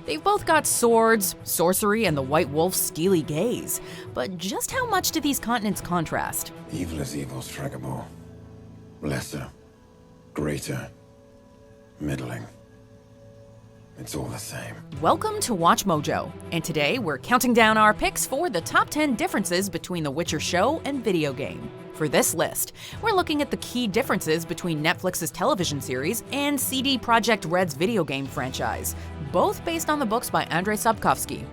They've both got swords, sorcery, and the White Wolf's steely gaze. But just how much do these continents contrast? Evil is evil, Stregobor. Lesser, greater, middling. It's all the same. Welcome to WatchMojo, and today we're counting down our picks for the top 10 differences between The Witcher show and video game. For this list, we're looking at the key differences between Netflix's television series and CD Projekt Red's video game franchise, both based on the books by Andrzej Sapkowski.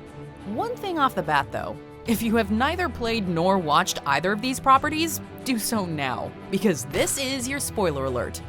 One thing off the bat though, if you have neither played nor watched either of these properties, do so now, because this is your spoiler alert.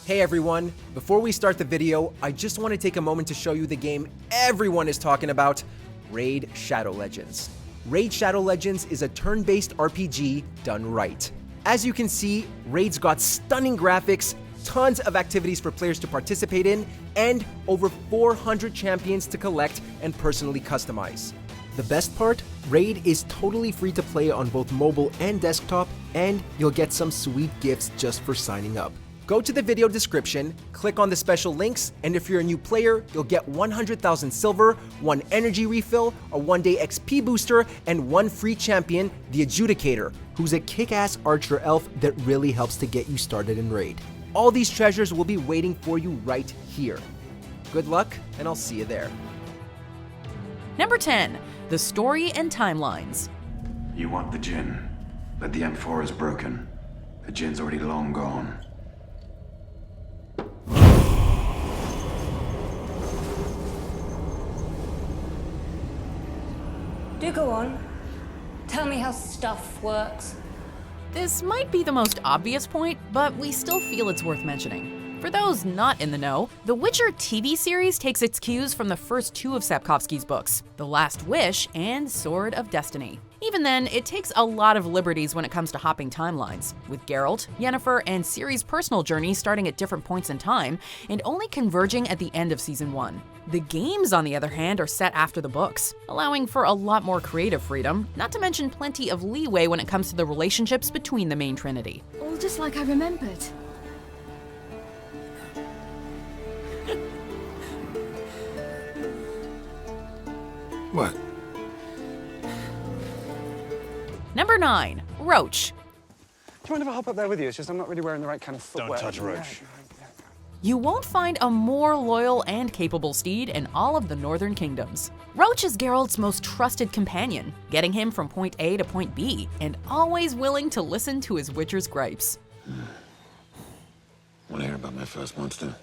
Hey everyone, before we start the video, I just want to take a moment to show you the game everyone is talking about, Raid Shadow Legends. Raid Shadow Legends is a turn-based RPG done right. As you can see, Raid's got stunning graphics, tons of activities for players to participate in, and over 400 champions to collect and personally customize. The best part? Raid is totally free to play on both mobile and desktop, and you'll get some sweet gifts just for signing up. Go to the video description, click on the special links, and if you're a new player, you'll get 100,000 silver, 1 energy refill, a 1-day XP booster, and 1 free champion, the Adjudicator, who's a kick-ass archer elf that really helps to get you started in Raid. All these treasures will be waiting for you right here. Good luck, and I'll see you there. Number 10, the story and timelines. You want the Djinn, but the M4 is broken. The Djinn's already long gone. Do go on. Tell me how stuff works. This might be the most obvious point, but we still feel it's worth mentioning. For those not in the know, The Witcher TV series takes its cues from the first 2 of Sapkowski's books, The Last Wish and Sword of Destiny. Even then, it takes a lot of liberties when it comes to hopping timelines, with Geralt, Yennefer, and Ciri's personal journey starting at different points in time and only converging at the end of Season 1. The games, on the other hand, are set after the books, allowing for a lot more creative freedom, not to mention plenty of leeway when it comes to the relationships between the main trinity. All just like I remembered. What? Number 9, Roach. Do you mind if I hop up there with you? It's just I'm not really wearing the right kind of footwear. Don't touch Roach. You won't find a more loyal and capable steed in all of the Northern Kingdoms. Roach is Geralt's most trusted companion, getting him from point A to point B, and always willing to listen to his Witcher's gripes. Want to hear about my first monster?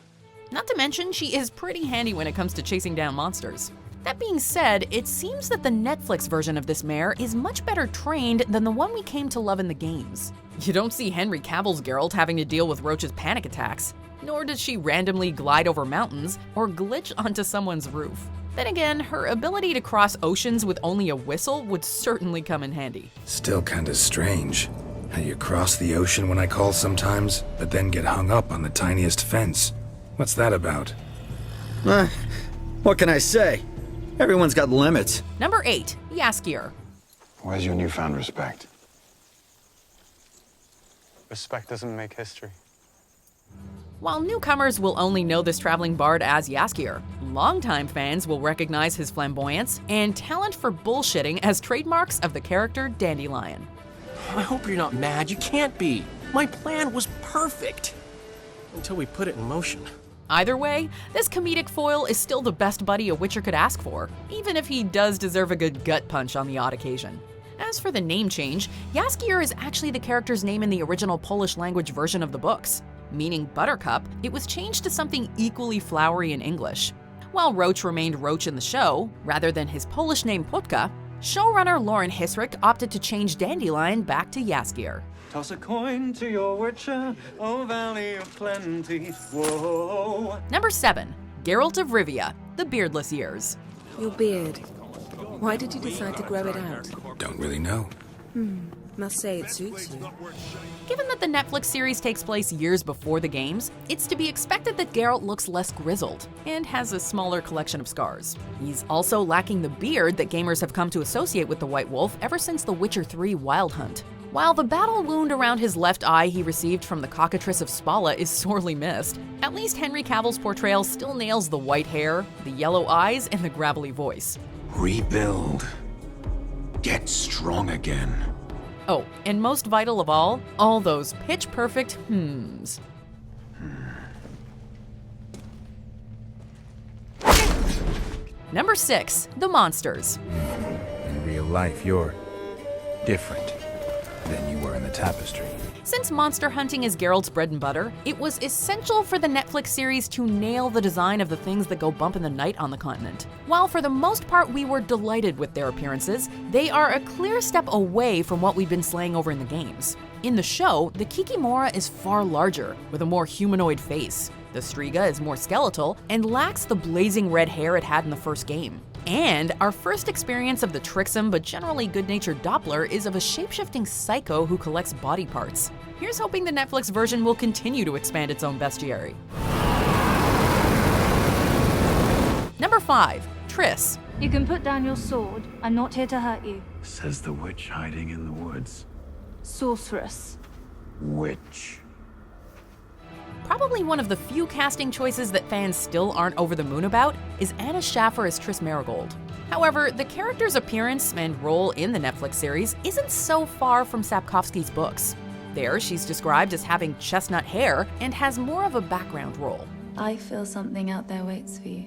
Not to mention, she is pretty handy when it comes to chasing down monsters. That being said, it seems that the Netflix version of this mare is much better trained than the one we came to love in the games. You don't see Henry Cavill's Geralt having to deal with Roach's panic attacks, nor does she randomly glide over mountains or glitch onto someone's roof. Then again, her ability to cross oceans with only a whistle would certainly come in handy. Still kinda strange how you cross the ocean when I call sometimes, but then get hung up on the tiniest fence. What's that about? What can I say? Everyone's got limits. Number 8, Jaskier. Where's your newfound respect? Respect doesn't make history. While newcomers will only know this traveling bard as Jaskier, longtime fans will recognize his flamboyance and talent for bullshitting as trademarks of the character Dandelion. I hope you're not mad. You can't be. My plan was perfect. Until we put it in motion. Either way, this comedic foil is still the best buddy a Witcher could ask for, even if he does deserve a good gut punch on the odd occasion. As for the name change, Jaskier is actually the character's name in the original Polish language version of the books. Meaning Buttercup, it was changed to something equally flowery in English. While Roach remained Roach in the show, rather than his Polish name Putka, showrunner Lauren Hissrich opted to change Dandelion back to Jaskier. Toss a coin to your Witcher, oh valley of plenty, whoa. Number 7, Geralt of Rivia, the Beardless Years. Your beard. Why did you decide to grow it out? Don't really know. Must say it suits you. Given that the Netflix series takes place years before the games, it's to be expected that Geralt looks less grizzled and has a smaller collection of scars. He's also lacking the beard that gamers have come to associate with the White Wolf ever since The Witcher 3 Wild Hunt. While the battle wound around his left eye he received from the cockatrice of Spala is sorely missed, at least Henry Cavill's portrayal still nails the white hair, the yellow eyes, and the gravelly voice. Rebuild. Get strong again. Oh, and most vital of all those pitch-perfect hmms. Number 6, the monsters. In real life, you're different than you were in the tapestry. Since monster hunting is Geralt's bread and butter, it was essential for the Netflix series to nail the design of the things that go bump in the night on the continent. While for the most part we were delighted with their appearances, they are a clear step away from what we've been slaying over in the games. In the show, the Kikimora is far larger, with a more humanoid face. The Striga is more skeletal and lacks the blazing red hair it had in the first game. And our first experience of the tricksome but generally good-natured Doppler is of a shape-shifting psycho who collects body parts. Here's hoping the Netflix version will continue to expand its own bestiary. Number 5, Triss. You can put down your sword. I'm not here to hurt you. Says the witch hiding in the woods. Sorceress. Witch. Probably one of the few casting choices that fans still aren't over the moon about is Anna Schaffer as Triss Marigold. However, the character's appearance and role in the Netflix series isn't so far from Sapkowski's books. There, she's described as having chestnut hair and has more of a background role. I feel something out there waits for you.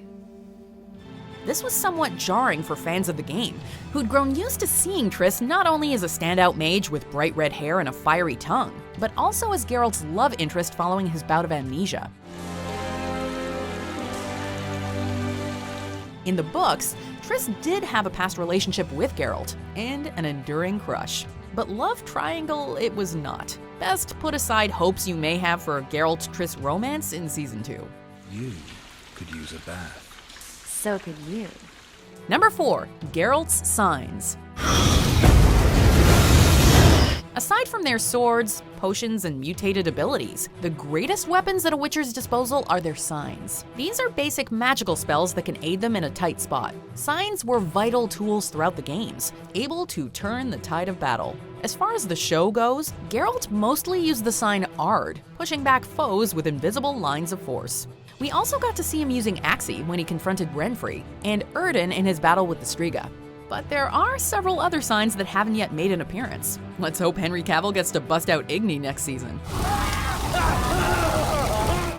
This was somewhat jarring for fans of the game, who'd grown used to seeing Triss not only as a standout mage with bright red hair and a fiery tongue, but also as Geralt's love interest following his bout of amnesia. In the books, Triss did have a past relationship with Geralt, and an enduring crush. But love triangle it was not. Best put aside hopes you may have for a Geralt-Triss romance in Season 2. You could use a bath. So could you. Number 4, Geralt's signs. Aside from their swords, potions, and mutated abilities, the greatest weapons at a Witcher's disposal are their signs. These are basic magical spells that can aid them in a tight spot. Signs were vital tools throughout the games, able to turn the tide of battle. As far as the show goes, Geralt mostly used the sign Ard, pushing back foes with invisible lines of force. We also got to see him using Axii when he confronted Renfri, and Erden in his battle with the Striga. But there are several other signs that haven't yet made an appearance. Let's hope Henry Cavill gets to bust out Igni next season.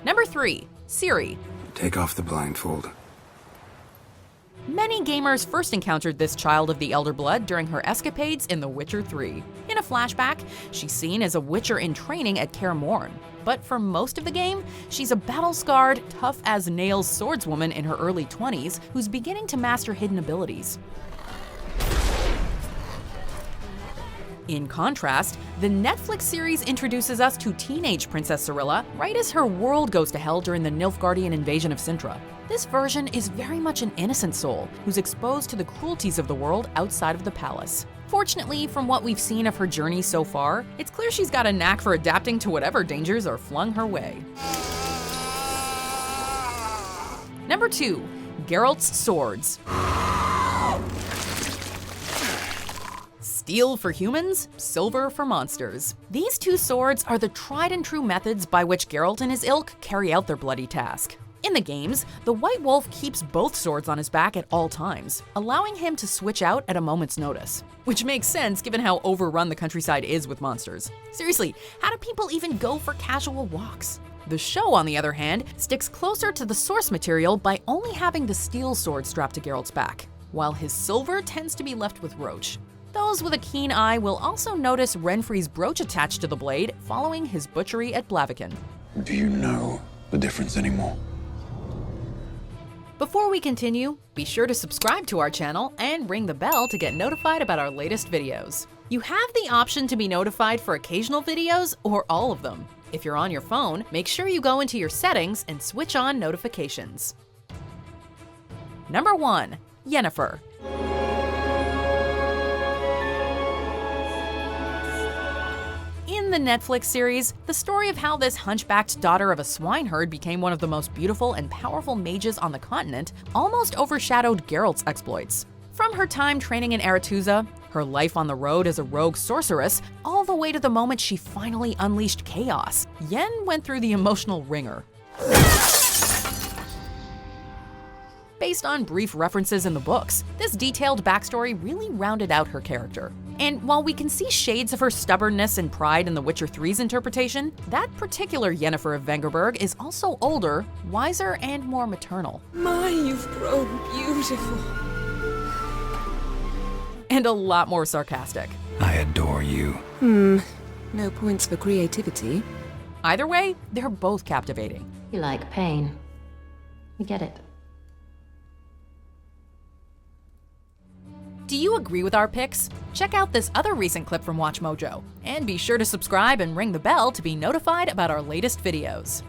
Number 3, Ciri. Take off the blindfold. Many gamers first encountered this child of the Elder Blood during her escapades in The Witcher 3. In a flashback, she's seen as a Witcher in training at Kaer Morhen. But for most of the game, she's a battle-scarred, tough-as-nails swordswoman in her early 20s who's beginning to master hidden abilities. In contrast, the Netflix series introduces us to teenage Princess Cirilla right as her world goes to hell during the Nilfgaardian invasion of Sintra. This version is very much an innocent soul who's exposed to the cruelties of the world outside of the palace. Fortunately, from what we've seen of her journey so far, it's clear she's got a knack for adapting to whatever dangers are flung her way. Number 2, Geralt's Swords. Steel for humans, silver for monsters. These two swords are the tried and true methods by which Geralt and his ilk carry out their bloody task. In the games, the White Wolf keeps both swords on his back at all times, allowing him to switch out at a moment's notice. Which makes sense given how overrun the countryside is with monsters. Seriously, how do people even go for casual walks? The show, on the other hand, sticks closer to the source material by only having the steel sword strapped to Geralt's back, while his silver tends to be left with Roach. Those with a keen eye will also notice Renfri's brooch attached to the blade following his butchery at Blaviken. Do you know the difference anymore? Before we continue, be sure to subscribe to our channel and ring the bell to get notified about our latest videos. You have the option to be notified for occasional videos or all of them. If you're on your phone, make sure you go into your settings and switch on notifications. Number 1, Yennefer. In the Netflix series, the story of how this hunchbacked daughter of a swineherd became one of the most beautiful and powerful mages on the continent almost overshadowed Geralt's exploits. From her time training in Aretuza, her life on the road as a rogue sorceress, all the way to the moment she finally unleashed chaos. Yen went through the emotional ringer. Based on brief references in the books, this detailed backstory really rounded out her character. And while we can see shades of her stubbornness and pride in The Witcher 3's interpretation, that particular Yennefer of Vengerberg is also older, wiser, and more maternal. My, you've grown beautiful. And a lot more sarcastic. I adore you. No points for creativity. Either way, they're both captivating. You like pain. We get it. Do you agree with our picks? Check out this other recent clip from WatchMojo, and be sure to subscribe and ring the bell to be notified about our latest videos.